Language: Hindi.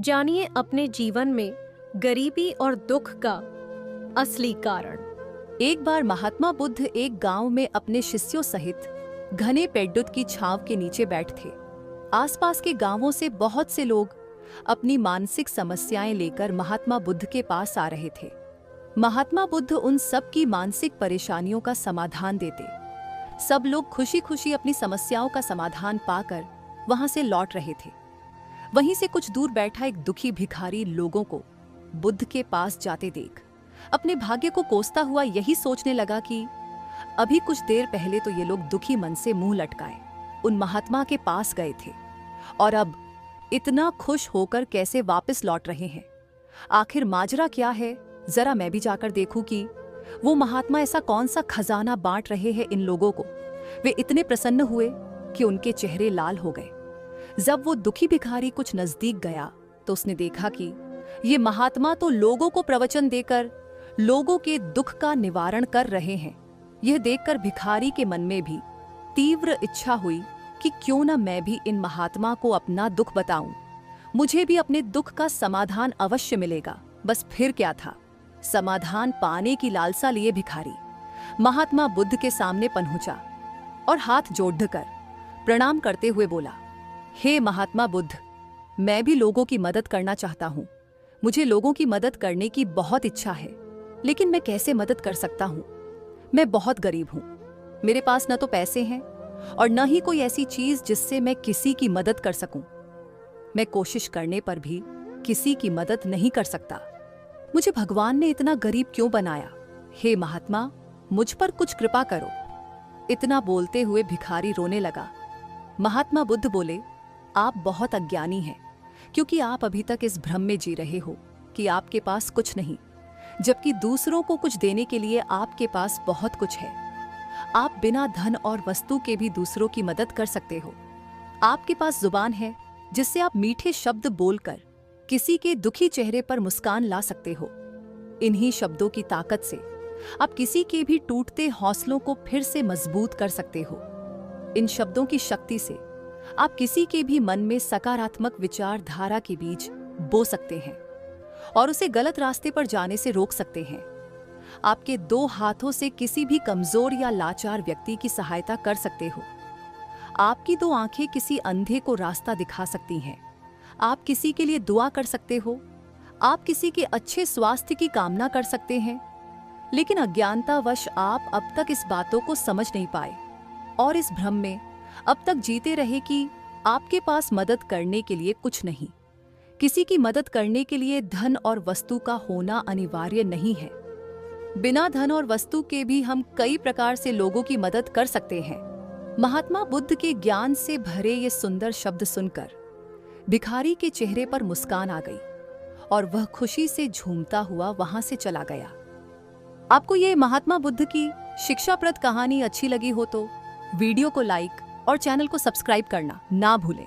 जानिए अपने जीवन में गरीबी और दुख का असली कारण। एक बार महात्मा बुद्ध एक गांव में अपने शिष्यों सहित घने पेड़ुत की छांव के नीचे बैठे थे। आसपास के गांवों से बहुत से लोग अपनी मानसिक समस्याएं लेकर महात्मा बुद्ध के पास आ रहे थे। महात्मा बुद्ध उन सब की मानसिक परेशानियों का समाधान देते। सब लोग खुशी खुशी अपनी समस्याओं का समाधान पाकर वहां से लौट रहे थे। वहीं से कुछ दूर बैठा एक दुखी भिखारी लोगों को बुद्ध के पास जाते देख अपने भाग्य को कोसता हुआ यही सोचने लगा कि अभी कुछ देर पहले तो ये लोग दुखी मन से मुंह लटकाए उन महात्मा के पास गए थे और अब इतना खुश होकर कैसे वापस लौट रहे हैं। आखिर माजरा क्या है, जरा मैं भी जाकर देखूं कि वो महात्मा ऐसा कौन सा खजाना बांट रहे हैं इन लोगों को। वे इतने प्रसन्न हुए कि उनके चेहरे लाल हो गए। जब वो दुखी भिखारी कुछ नजदीक गया तो उसने देखा कि ये महात्मा तो लोगों को प्रवचन देकर लोगों के दुख का निवारण कर रहे हैं। यह देखकर भिखारी के मन में भी तीव्र इच्छा हुई कि क्यों न मैं भी इन महात्मा को अपना दुख बताऊं। मुझे भी अपने दुख का समाधान अवश्य मिलेगा। बस फिर क्या था, समाधान पाने की लालसा लिए भिखारी महात्मा बुद्ध के सामने पहुंचा और हाथ जोड़कर प्रणाम करते हुए बोला, हे महात्मा बुद्ध, मैं भी लोगों की मदद करना चाहता हूं। मुझे लोगों की मदद करने की बहुत इच्छा है, लेकिन मैं कैसे मदद कर सकता हूं? मैं बहुत गरीब हूं। मेरे पास न तो पैसे हैं और न ही कोई ऐसी चीज जिससे मैं किसी की मदद कर सकूं। मैं कोशिश करने पर भी किसी की मदद नहीं कर सकता। मुझे भगवान ने इतना गरीब क्यों बनाया? हे महात्मा, मुझ पर कुछ कृपा करो। इतना बोलते हुए भिखारी रोने लगा। महात्मा बुद्ध बोले, आप बहुत अज्ञानी हैं, क्योंकि आप अभी तक इस भ्रम में जी रहे हो कि आपके पास कुछ नहीं, जबकि दूसरों को कुछ देने के लिए आपके पास बहुत कुछ है। आप बिना धन और वस्तु के भी दूसरों की मदद कर सकते हो। आपके पास जुबान है जिससे आप मीठे शब्द बोलकर किसी के दुखी चेहरे पर मुस्कान ला सकते हो। इन्हीं शब्दों की ताकत से आप किसी के भी टूटते हौसलों को फिर से मजबूत कर सकते हो। इन शब्दों की शक्ति से आप किसी के भी मन में सकारात्मक विचारधारा के बीज बो सकते हैं और उसे गलत रास्ते पर जाने से रोक सकते हैं। आपके दो हाथों से किसी भी कमजोर या लाचार व्यक्ति की सहायता कर सकते हो। आपकी दो आंखें किसी अंधे को रास्ता दिखा सकती हैं। आप किसी के लिए दुआ कर सकते हो। आप किसी के अच्छे स्वास्थ्य की कामना कर सकते हैं। लेकिन अज्ञानतावश आप अब तक इस बातों को समझ नहीं पाए और इस भ्रम में अब तक जीते रहे कि आपके पास मदद करने के लिए कुछ नहीं। किसी की मदद करने के लिए धन और वस्तु का होना अनिवार्य नहीं है। बिना धन और वस्तु के भी हम कई प्रकार से लोगों की मदद कर सकते हैं। महात्मा बुद्ध के ज्ञान से भरे ये सुंदर शब्द सुनकर भिखारी के चेहरे पर मुस्कान आ गई और वह खुशी से झूमता हुआ वहां से चला गया। आपको ये महात्मा बुद्ध की शिक्षाप्रद कहानी अच्छी लगी हो तो वीडियो को लाइक और चैनल को सब्सक्राइब करना ना भूलें।